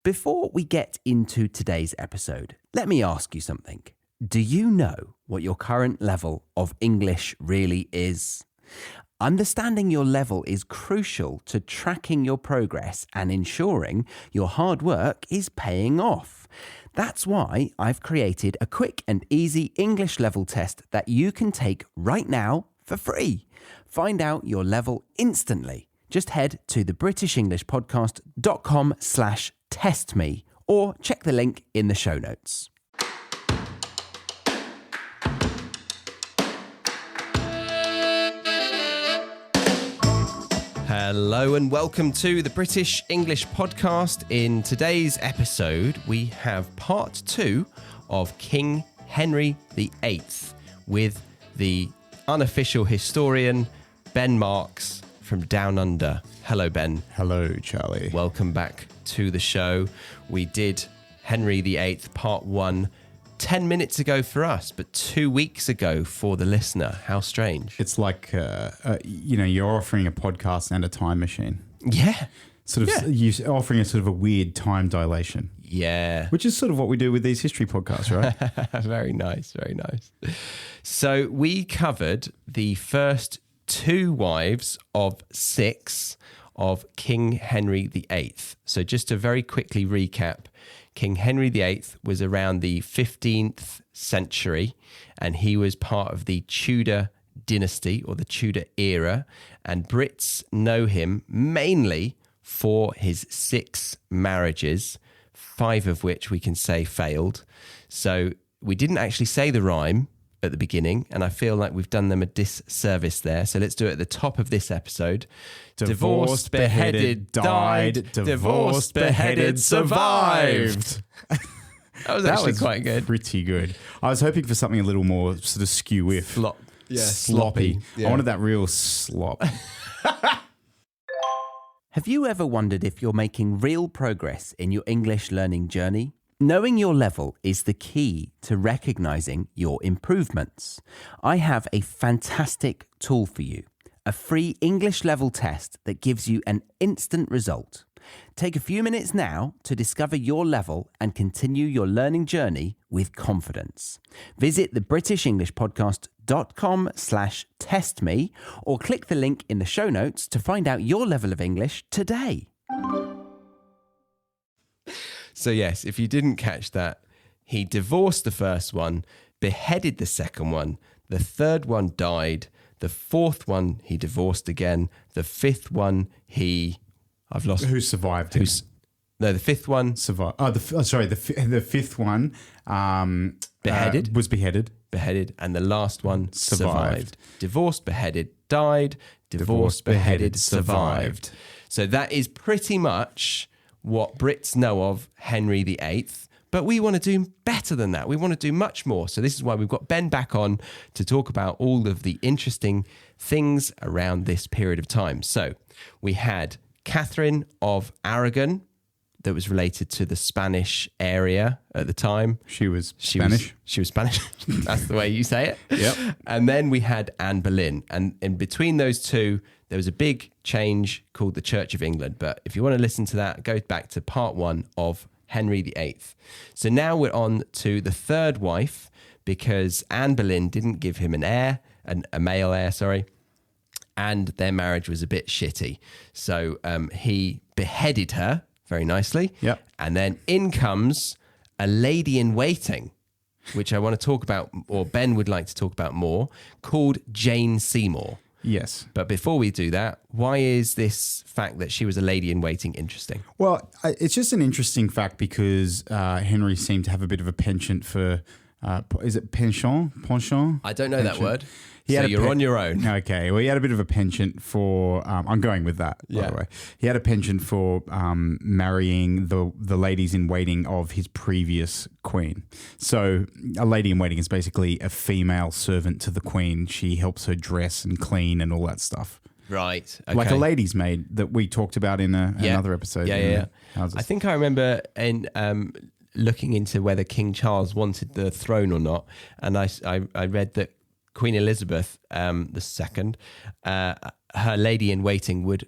Before we get into today's episode, let me ask you something. Do you know what your current level of English really is? Understanding your level is crucial to tracking your progress and ensuring your hard work is paying off. That's why I've created a quick and easy English level test that you can take right now for free. Find out your level instantly. Just head to thebritishenglishpodcast.com/testme or check the link in the show notes. Hello and welcome to the British English Podcast. In today's episode, we have part 2 of King Henry VIII with the unofficial historian Ben Marks from Down Under. Hello, Ben. Hello, Charlie. Welcome back to the show. We did Henry VIII part 1 10 minutes ago for us, but 2 weeks ago for the listener. How strange. It's like, you're offering a podcast and a time machine. Yeah. You're offering a sort of a weird time dilation. Yeah. Which is sort of what we do with these history podcasts, right? Very nice, very nice. So we covered the first 2 wives of 6 of King Henry VIII. So just to very quickly recap, King Henry VIII was around the 15th century, and he was part of the Tudor dynasty or the Tudor era, and Brits know him mainly for his 6 marriages, 5 of which we can say failed. So we didn't actually say the rhyme at the beginning, and I feel like we've done them a disservice there. So let's do it at the top of this episode. Divorced, beheaded, died. Divorced, beheaded, survived. That was actually quite good. Pretty good. I was hoping for something a little more sort of skew-if. Sloppy. Yeah. I wanted that real slop. Have you ever wondered if you're making real progress in your English learning journey? Knowing your level is the key to recognizing your improvements. I have a fantastic tool for you, a free English level test that gives you an instant result. Take a few minutes now to discover your level and continue your learning journey with confidence. Visit thebritishenglishpodcast.com/testme or click the link in the show notes to find out your level of English today. So yes, if you didn't catch that, he divorced the first one, beheaded the second one, the third one died, the fourth one he divorced again, the fifth one Who survived him? The fifth one survived. The fifth one beheaded. Was beheaded. Beheaded, and the last one survived. Divorced, beheaded, died. Divorced, beheaded, survived. So that is pretty much what Brits know of Henry VIII, but we want to do better than that. We want to do much more. So this is why we've got Ben back on to talk about all of the interesting things around this period of time. So we had Catherine of Aragon, that was related to the Spanish area at the time. She was Spanish. She was Spanish. That's the way you say it. Yep. And then we had Anne Boleyn. And in between those two, there was a big change called the Church of England. But if you want to listen to that, go back to part 1 of Henry VIII. So now we're on to the third wife, because Anne Boleyn didn't give him a male heir, and their marriage was a bit shitty. So he beheaded her very nicely. Yep. And then in comes a lady in waiting, which I want to talk about, or Ben would like to talk about more, called Jane Seymour. Yes. But before we do that, why is this fact that she was a lady in waiting interesting? Well, it's just an interesting fact because Henry seemed to have a bit of a penchant for, is it penchant? I don't know that word. So you're on your own. Okay. Well, he had a bit of a penchant for, I'm going with that, by the way. He had a penchant for marrying the ladies in waiting of his previous queen. So a lady in waiting is basically a female servant to the queen. She helps her dress and clean and all that stuff. Right. Okay. Like a lady's maid that we talked about in another episode. Yeah. I think I remember in looking into whether King Charles wanted the throne or not. And I read that Queen Elizabeth II, her lady in waiting would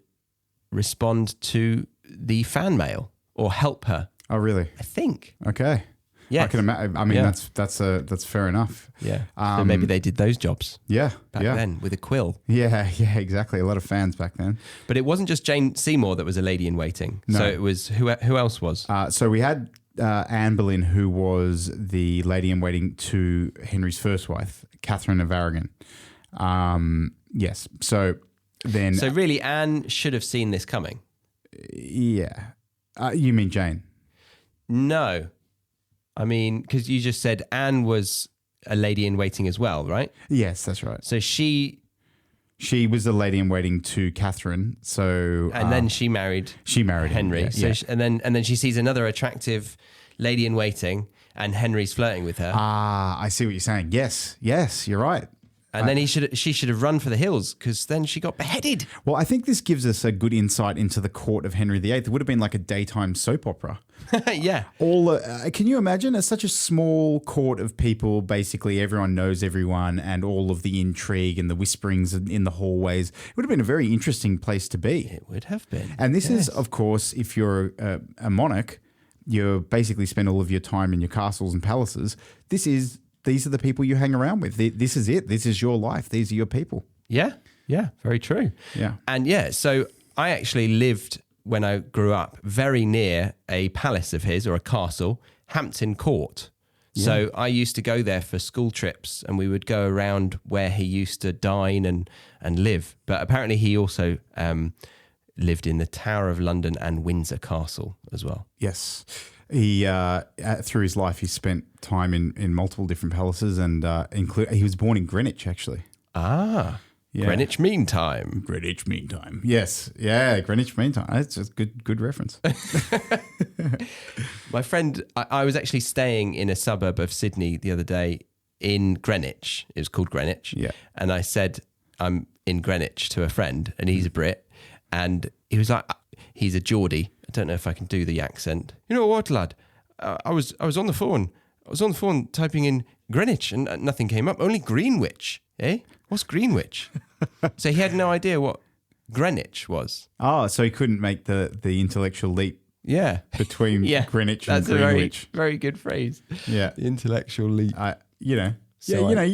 respond to the fan mail or help her Oh, really? I think. Okay. Yeah. I can imagine. I mean, that's fair enough. Yeah. So maybe they did those jobs. Yeah. Back then with a quill. Yeah, exactly. A lot of fans back then. But it wasn't just Jane Seymour that was a lady in waiting. No. So it was who else was? So we had Anne Boleyn, who was the lady in waiting to Henry's first wife, Catherine of Aragon. Yes. So then. So really, Anne should have seen this coming. Yeah. You mean Jane? No. I mean, because you just said Anne was a lady in waiting as well, right? Yes, that's right. So she was the lady in waiting to Catherine. So and then she married Henry. Him, So and then she sees another attractive lady in waiting, and Henry's flirting with her. I see what you're saying. Yes, you're right. And then she should have run for the hills, because then she got beheaded. Well, I think this gives us a good insight into the court of Henry VIII. It would have been like a daytime soap opera. Yeah. Can you imagine? It's such a small court of people. Basically, everyone knows everyone, and all of the intrigue and the whisperings in the hallways. It would have been a very interesting place to be. It would have been. And this is, of course, if you're a monarch, you basically spend all of your time in your castles and palaces. These are the people you hang around with. This is it. This is your life. These are your people. Yeah. Yeah. Very true. Yeah. And so I actually lived, when I grew up, very near a palace of his, or a castle, Hampton Court. Yeah. So I used to go there for school trips, and we would go around where he used to dine and live. But apparently he also lived in the Tower of London and Windsor Castle as well. Yes. He through his life, he spent time in multiple different palaces, and he was born in Greenwich, actually. Yeah. Greenwich Mean Time. Greenwich Mean Time. Yes. Yeah, Greenwich Mean Time. That's a good reference. My friend, I was actually staying in a suburb of Sydney the other day in Greenwich. It was called Greenwich. Yeah. And I said, I'm in Greenwich to a friend, and he's a Brit. And he was like, he's a Geordie. I don't know if I can do the accent. You know what, lad? I was on the phone. I was on the phone typing in Greenwich, and nothing came up. Only Greenwich. Eh? What's Greenwich? So he had no idea what Greenwich was. Oh, so he couldn't make the intellectual leap. Yeah. Between Greenwich and Greenwich. That's a very good phrase. Yeah. The intellectual leap. You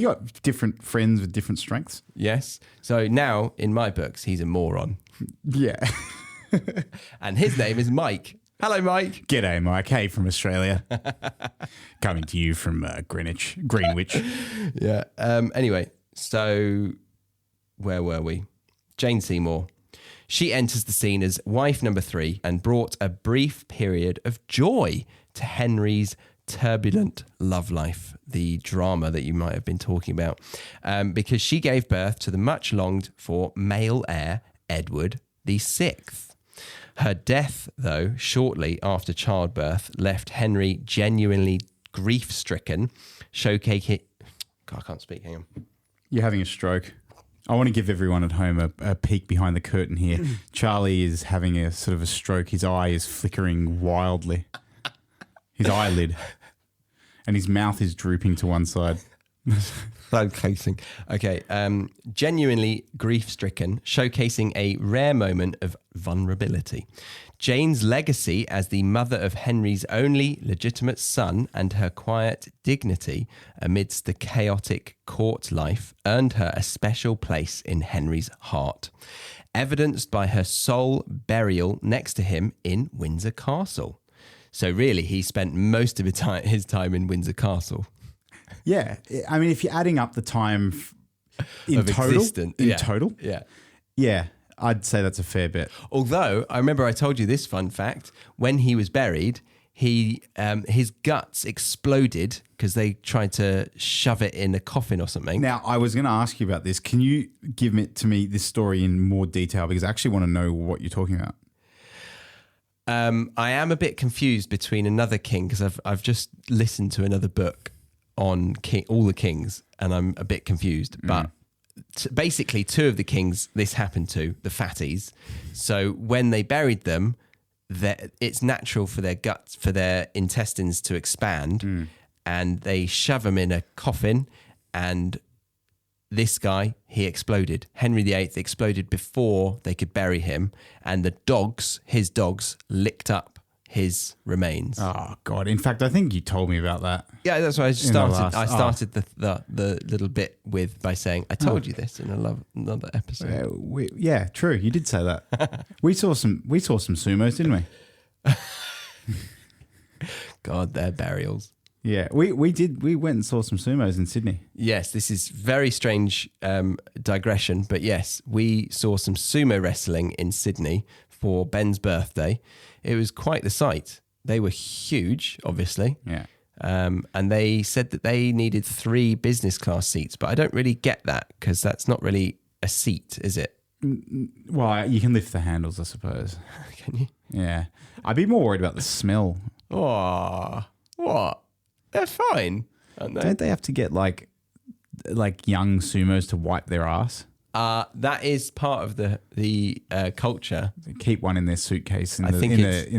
got different friends with different strengths. Yes. So now, in my books, he's a moron. Yeah. And his name is Mike. Hello, Mike. G'day, Mike. Hey, from Australia. Coming to you from Greenwich. Yeah. Anyway, so where were we? Jane Seymour. She enters the scene as wife number 3 and brought a brief period of joy to Henry's turbulent love life, the drama that you might have been talking about, because she gave birth to the much longed for male heir, Edward VI. Her death, though, shortly after childbirth, left Henry genuinely grief-stricken, showcasing... God, I can't speak, hang on. You're having a stroke. I want to give everyone at home a peek behind the curtain here. Charlie is having a sort of a stroke. His eye is flickering wildly. His eyelid. And his mouth is drooping to one side. Casing. Okay. Genuinely grief-stricken, showcasing a rare moment of vulnerability. Jane's legacy as the mother of Henry's only legitimate son and her quiet dignity amidst the chaotic court life earned her a special place in Henry's heart, evidenced by her sole burial next to him in Windsor Castle. So really, he spent most of his time in Windsor Castle. Yeah. I mean, if you're adding up the time in of total, yeah, I'd say that's a fair bet. Although, I remember I told you this fun fact. When he was buried, his guts exploded because they tried to shove it in a coffin or something. Now, I was going to ask you about this. Can you give this story in more detail? Because I actually want to know what you're talking about. I am a bit confused between another king, because I've just listened to another book on all the kings, and I'm a bit confused. But basically, 2 of the kings this happened to, the fatties. So when they buried them, it's natural for their guts, for their intestines to expand, and they shove them in a coffin. And this guy, he exploded. Henry VIII exploded before they could bury him, and his dogs licked up his remains. Oh God! In fact, I think you told me about that. Yeah, that's why I started. I last- started the little bit by saying I told you this in another episode. Yeah, true. You did say that. we saw some sumos, didn't we? God, their burials. Yeah, we did. We went and saw some sumos in Sydney. Yes, this is very strange digression, but yes, we saw some sumo wrestling in Sydney for Ben's birthday. It was quite the sight. They were huge, obviously. Yeah. And they said that they needed 3 business class seats, but I don't really get that because that's not really a seat, is it? Well, you can lift the handles, I suppose. Can you? Yeah. I'd be more worried about the smell. Oh, what? They're fine, aren't they? Don't they have to get like young sumos to wipe their ass? That is part of the culture. They keep one in their suitcase in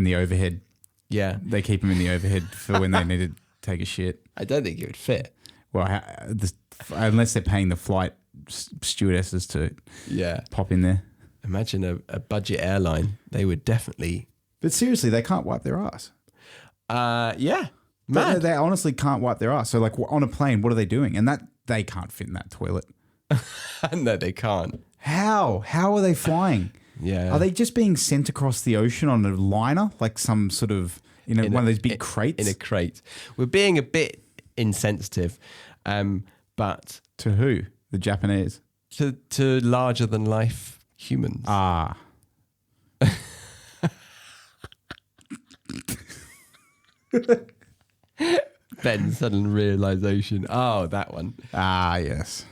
the overhead. Yeah. They keep them in the overhead for when they need to take a shit. I don't think it would fit. Well, unless they're paying the flight stewardesses to pop in there. Imagine a budget airline. They would definitely. But seriously, they can't wipe their ass. Yeah. Mad. They honestly can't wipe their ass. So like on a plane, what are they doing? And that they can't fit in that toilet. No, they can't. How are they flying? Yeah. Are they just being sent across the ocean on a liner, like some sort of one of those big crates? In a crate. We're being a bit insensitive, but to who? The Japanese? To larger than life humans. Ah. Ben's sudden realization. Oh, that one. Ah, yes.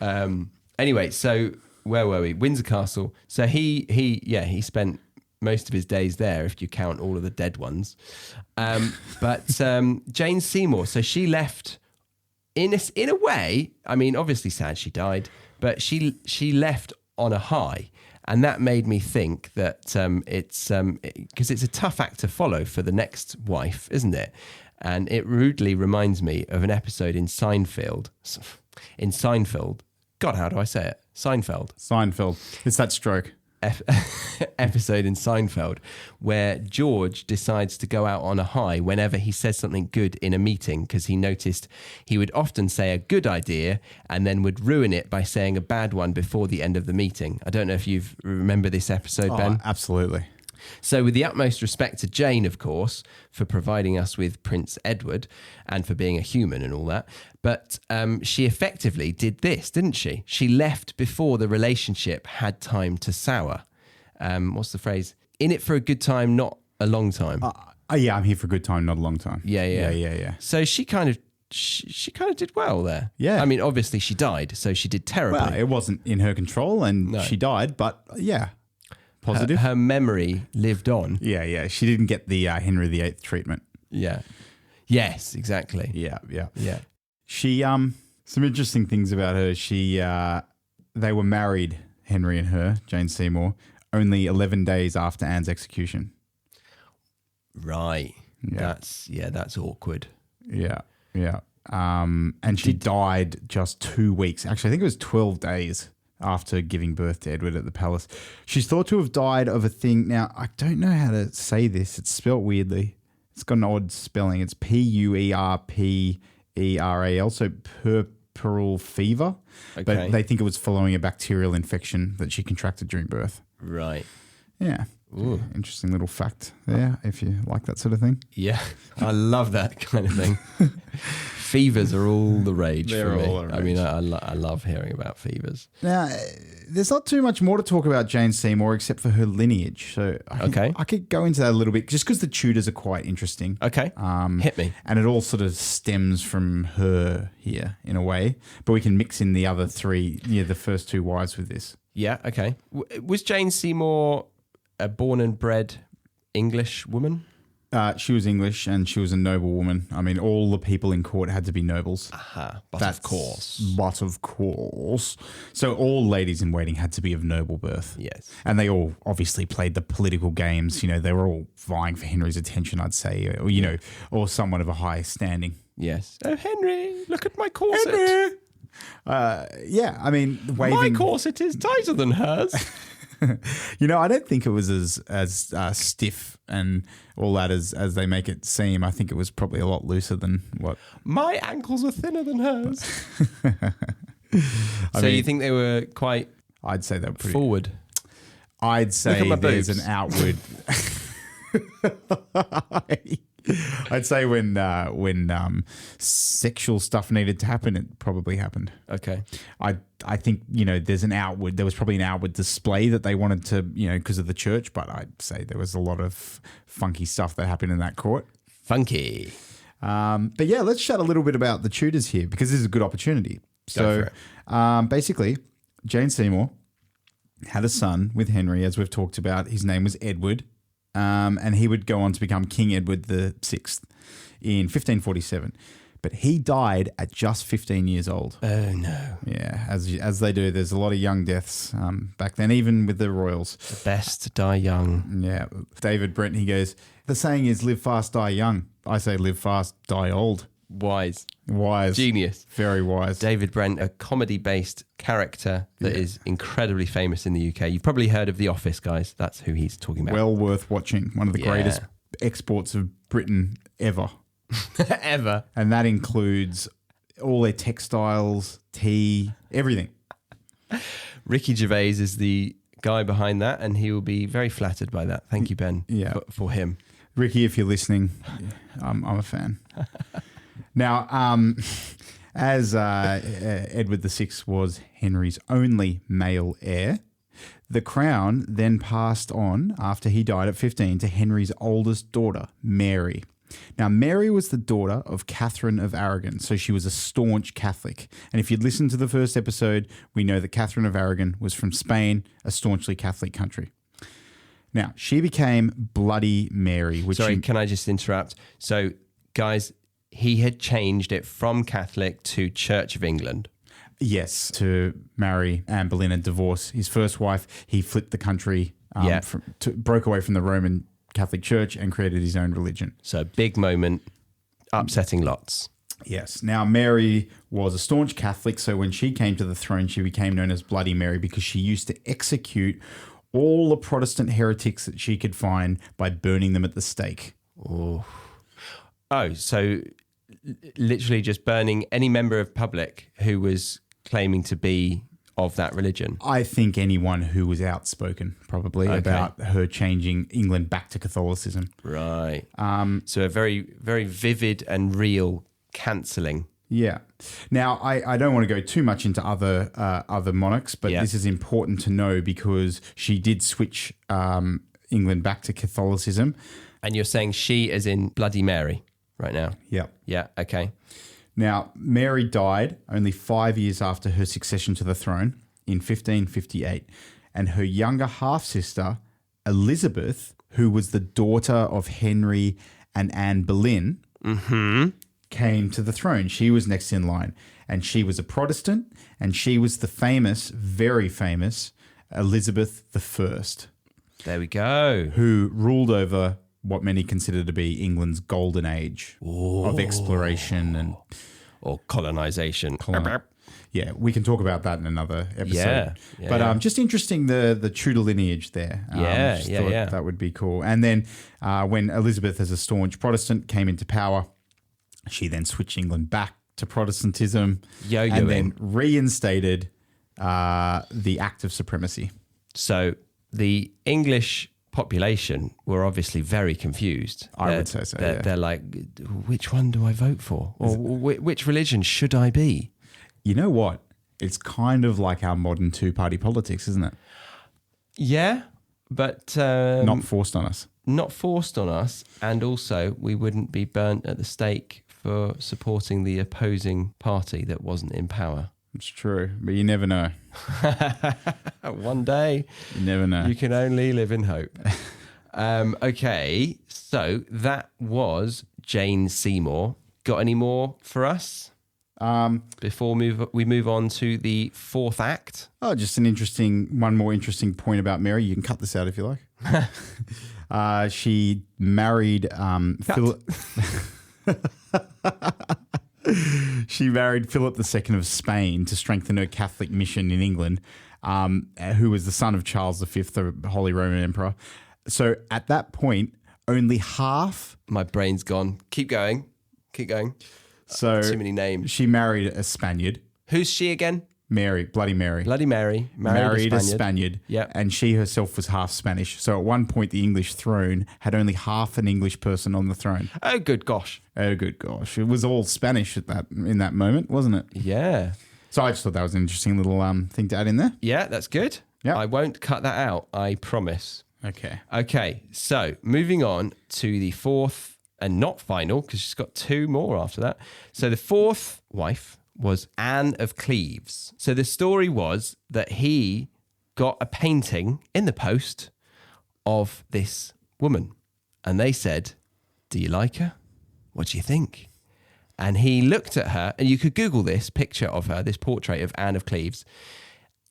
Anyway, so where were we? Windsor Castle. So he spent most of his days there, if you count all of the dead ones. But Jane Seymour. So she left in a way. I mean, obviously sad she died, but she left on a high. And that made me think that it's because it's a tough act to follow for the next wife, isn't it? And it rudely reminds me of an episode in Seinfeld. God, how do I say it? Seinfeld. It's that stroke. Episode in Seinfeld where George decides to go out on a high whenever he says something good in a meeting because he noticed he would often say a good idea and then would ruin it by saying a bad one before the end of the meeting. I don't know if you remember this episode, Ben. Absolutely. So with the utmost respect to Jane, of course, for providing us with Prince Edward and for being a human and all that, but she effectively did this, didn't she? She left before the relationship had time to sour. What's the phrase? In it for a good time, not a long time. Yeah, I'm here for a good time, not a long time. Yeah. So she kind of did well there. Yeah. I mean, obviously she died, so she did terribly. Well, it wasn't in her control and she died, but yeah. Positive. Her memory lived on. Yeah. She didn't get the Henry VIII treatment. Yeah. Yes, exactly. Yeah. She some interesting things about her. They were married, Henry and her, Jane Seymour, only 11 days after Anne's execution. Right. Yeah. That's awkward. Yeah. And she died just 2 weeks. Actually, I think it was 12 days after giving birth to Edward at the palace. She's thought to have died of a thing. Now, I don't know how to say this. It's spelt weirdly. It's got an odd spelling. It's Puerperal, so puerperal fever. Okay. But they think it was following a bacterial infection that she contracted during birth. Right. Yeah. Ooh. Interesting little fact there, if you like that sort of thing. Yeah, I love that kind of thing. Fevers are all the rage for me. All the rage. I mean, I love hearing about fevers. Now, there's not too much more to talk about Jane Seymour except for her lineage. So I could go into that a little bit just because the Tudors are quite interesting. Okay, hit me. And it all sort of stems from her here in a way. But we can mix in the other three, the first 2 wives with this. Yeah, okay. Was Jane Seymour a born and bred English woman? She was English and she was a noble woman. I mean, all the people in court had to be nobles. Of course. But of course. So all ladies in waiting had to be of noble birth. Yes. And they all obviously played the political games. They were all vying for Henry's attention, I'd say, or, or someone of a high standing. Yes. Oh, Henry, look at my corset. Henry! I mean, waving... My corset is tighter than hers. I don't think it was as stiff and all that as they make it seem. I think it was probably a lot looser than what. My ankles are thinner than hers. So you think they were quite? I'd say they were pretty forward. I'd say there's an outward. I'd say when sexual stuff needed to happen, it probably happened. Okay. I think there was probably an outward display that they wanted to because of the church, but I'd say there was a lot of funky stuff that happened in that court. Funky. But yeah, let's chat a little bit about the Tudors here because this is a good opportunity. So basically, Jane Seymour had a son with Henry, as we've talked about. His name was Edward. And he would go on to become King Edward VI in 1547. But he died at just 15 years old. Oh, no. Yeah, as they do. There's a lot of young deaths back then, even with the royals. The best to die young. Yeah. David Brent, he goes, the saying is live fast, die young. I say live fast, die old. Wise. Genius. Very wise. David Brent, a comedy-based character that is incredibly famous in the UK. You've probably heard of The Office, guys. That's who he's talking about. Well worth watching. One of the greatest exports of Britain ever. Ever. And that includes all their textiles, tea, everything. Ricky Gervais is the guy behind that, and he will be very flattered by that. Thank you, Ben, for him. Ricky, if you're listening, I'm a fan. Now, as Edward VI was Henry's only male heir, the crown then passed on after he died at 15 to Henry's oldest daughter, Mary. Now, Mary was the daughter of Catherine of Aragon, so she was a staunch Catholic. And if you'd listened to the first episode, we know that Catherine of Aragon was from Spain, a staunchly Catholic country. Now, she became Bloody Mary. Sorry, can I just interrupt? So, guys, he had changed it from Catholic to Church of England. Yes, to marry Anne Boleyn and divorce his first wife. He flipped the country, broke away from the Roman Catholic Church and created his own religion. So big moment, upsetting lots. Yes. Now, Mary was a staunch Catholic, so when she came to the throne, she became known as Bloody Mary because she used to execute all the Protestant heretics that she could find by burning them at the stake. Oh, so literally just burning any member of public who was claiming to be of that religion? I think anyone who was outspoken probably about her changing England back to Catholicism. Right. So a very, very vivid and real cancelling. Yeah. Now, I don't want to go too much into other monarchs, but this is important to know because she did switch England back to Catholicism. And you're saying she as in Bloody Mary right now? Yeah. Yeah, okay. Now, Mary died only 5 years after her succession to the throne in 1558. And her younger half-sister, Elizabeth, who was the daughter of Henry and Anne Boleyn, came to the throne. She was next in line. And she was a Protestant, and she was the famous, very famous, Elizabeth I. There we go. Who ruled over what many consider to be England's golden age of exploration or colonization. Yeah, we can talk about that in another episode. But just interesting the Tudor lineage there. That would be cool. And then when Elizabeth, as a staunch Protestant, came into power, she then switched England back to Protestantism and then reinstated the Act of Supremacy. So the English population were obviously very confused. I would say so. They're like, which one do I vote for? Or which religion should I be? You know what? It's kind of like our modern two-party politics, isn't it? Yeah, but... not forced on us. Not forced on us. And also, we wouldn't be burnt at the stake for supporting the opposing party that wasn't in power. It's true, but you never know. One day. You never know. You can only live in hope. Okay, so that was Jane Seymour. Got any more for us before we move on to the fourth act? Oh, just one more interesting point about Mary. You can cut this out if you like. She married Philip. She married Philip II of Spain to strengthen her Catholic mission in England, who was the son of Charles V, the Holy Roman Emperor. So at that point, only half. My brain's gone. Keep going. So too many names. She married a Spaniard. Who's she again? Mary, Bloody Mary. Bloody Mary. Married a Spaniard. Yep. And she herself was half Spanish. So at one point, the English throne had only half an English person on the throne. Oh, good gosh. It was all Spanish in that moment, wasn't it? Yeah. So I just thought that was an interesting little thing to add in there. Yeah, that's good. Yep. I won't cut that out, I promise. Okay. So moving on to the fourth and not final, because she's got two more after that. So the fourth wife was Anne of Cleves. So the story was that he got a painting in the post of this woman. And they said, do you like her? What do you think? And he looked at her, and you could Google this picture of her, this portrait of Anne of Cleves.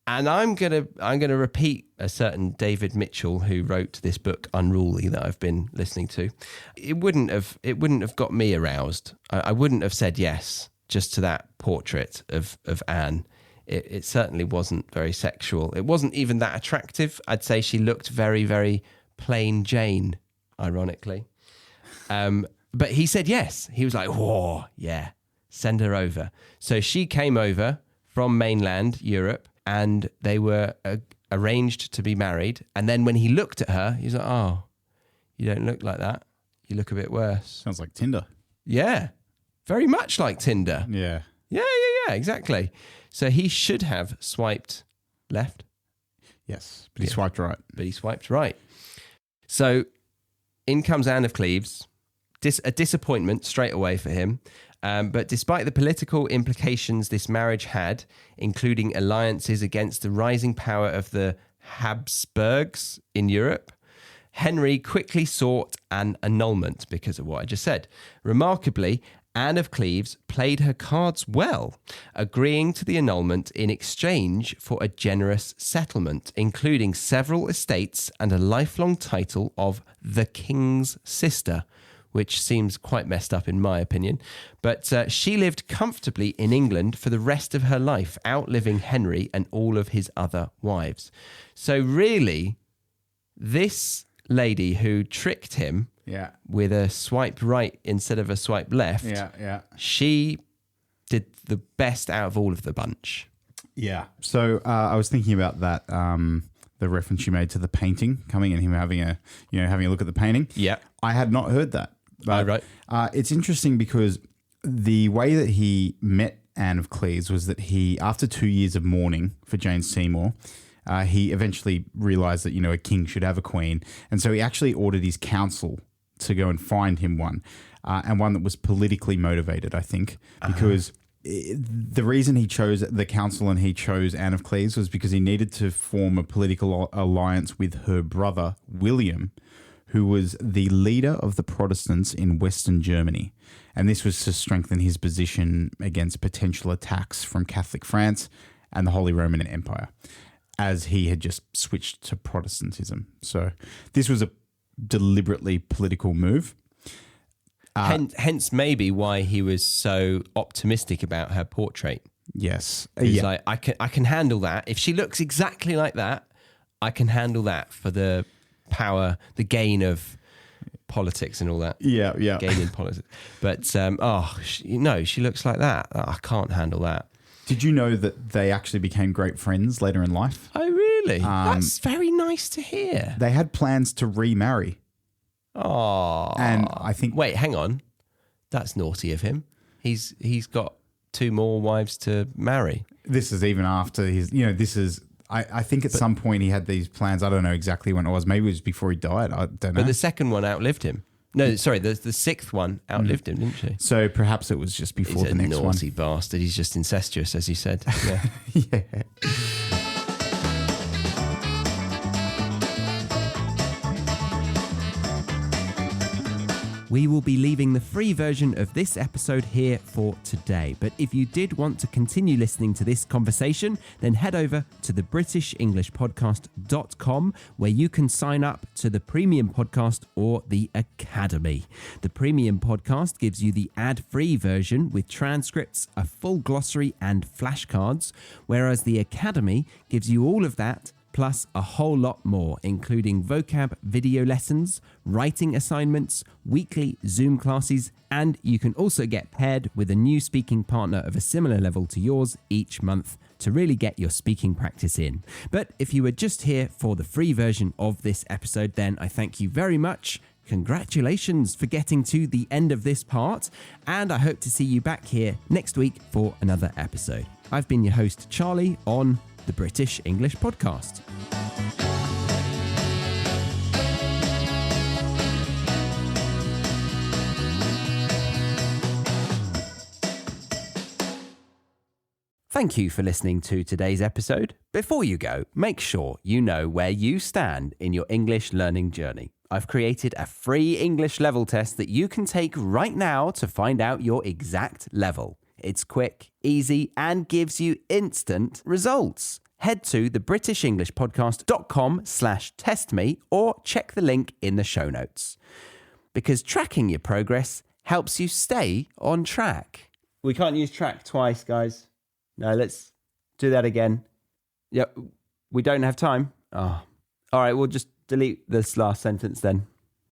And I'm gonna repeat a certain David Mitchell who wrote this book Unruly that I've been listening to. It wouldn't have got me aroused. I wouldn't have said yes just to that portrait of Anne. It certainly wasn't very sexual. It wasn't even that attractive. I'd say she looked very, very plain Jane, ironically. But he said yes. He was like, whoa, yeah, send her over. So she came over from mainland Europe, and they were arranged to be married. And then when he looked at her, he was like, oh, you don't look like that. You look a bit worse. Sounds like Tinder. Yeah, very much like Tinder. Yeah. Yeah, exactly. So he should have swiped left. Yes, but he swiped right. But he swiped right. So in comes Anne of Cleves. A disappointment straight away for him. But despite the political implications this marriage had, including alliances against the rising power of the Habsburgs in Europe, Henry quickly sought an annulment because of what I just said. Remarkably, Anne of Cleves played her cards well, agreeing to the annulment in exchange for a generous settlement, including several estates and a lifelong title of the King's Sister, which seems quite messed up in my opinion. But she lived comfortably in England for the rest of her life, outliving Henry and all of his other wives. So really, this lady who tricked him with a swipe right instead of a swipe left, she did the best out of all of the bunch. Yeah. So I was thinking about that, the reference you made to the painting coming and him having a look at the painting. Yeah. I had not heard that. But, right. It's interesting because the way that he met Anne of Cleves was that he, after 2 years of mourning for Jane Seymour, he eventually realised that, a king should have a queen. And so he actually ordered his council to go and find him one, and one that was politically motivated, I think, because the reason he chose the council and he chose Anne of Cleves was because he needed to form a political alliance with her brother, William, who was the leader of the Protestants in Western Germany. And this was to strengthen his position against potential attacks from Catholic France and the Holy Roman Empire, as he had just switched to Protestantism. So this was a deliberately political move. Hence maybe why he was so optimistic about her portrait. Yes. He's like, I can handle that. If she looks exactly like that, I can handle that for the power, the gain of politics and all that. Yeah. Gain in politics. But, she looks like that. I can't handle that. Did you know that they actually became great friends later in life? Oh, really? That's very nice to hear. They had plans to remarry. Oh. And I think... Wait, hang on. That's naughty of him. He's got 2 more wives to marry. This is even after his... I think at some point he had these plans. I don't know exactly when it was. Maybe it was before he died. I don't know. But the second one outlived him. No, sorry, the 6th one outlived him, didn't she? So perhaps it was just before the next one. He's a naughty bastard. He's just incestuous, as you said. Yeah. Yeah. We will be leaving the free version of this episode here for today. But if you did want to continue listening to this conversation, then head over to the BritishEnglishPodcast.com, where you can sign up to the Premium Podcast or the Academy. The Premium Podcast gives you the ad-free version with transcripts, a full glossary and flashcards, whereas the Academy gives you all of that plus a whole lot more, including vocab video lessons, writing assignments, weekly Zoom classes, and you can also get paired with a new speaking partner of a similar level to yours each month to really get your speaking practice in. But if you were just here for the free version of this episode, then I thank you very much. Congratulations for getting to the end of this part, and I hope to see you back here next week for another episode. I've been your host, Charlie, on the British English Podcast. Thank you for listening to today's episode. Before you go, make sure you know where you stand in your English learning journey. I've created a free English level test that you can take right now to find out your exact level. It's quick, easy, and gives you instant results. Head to thebritishenglishpodcast.com/testme or check the link in the show notes. Because tracking your progress helps you stay on track. We can't use track twice, guys. No, let's do that again. Yep, we don't have time. Oh. All right, we'll just delete this last sentence then.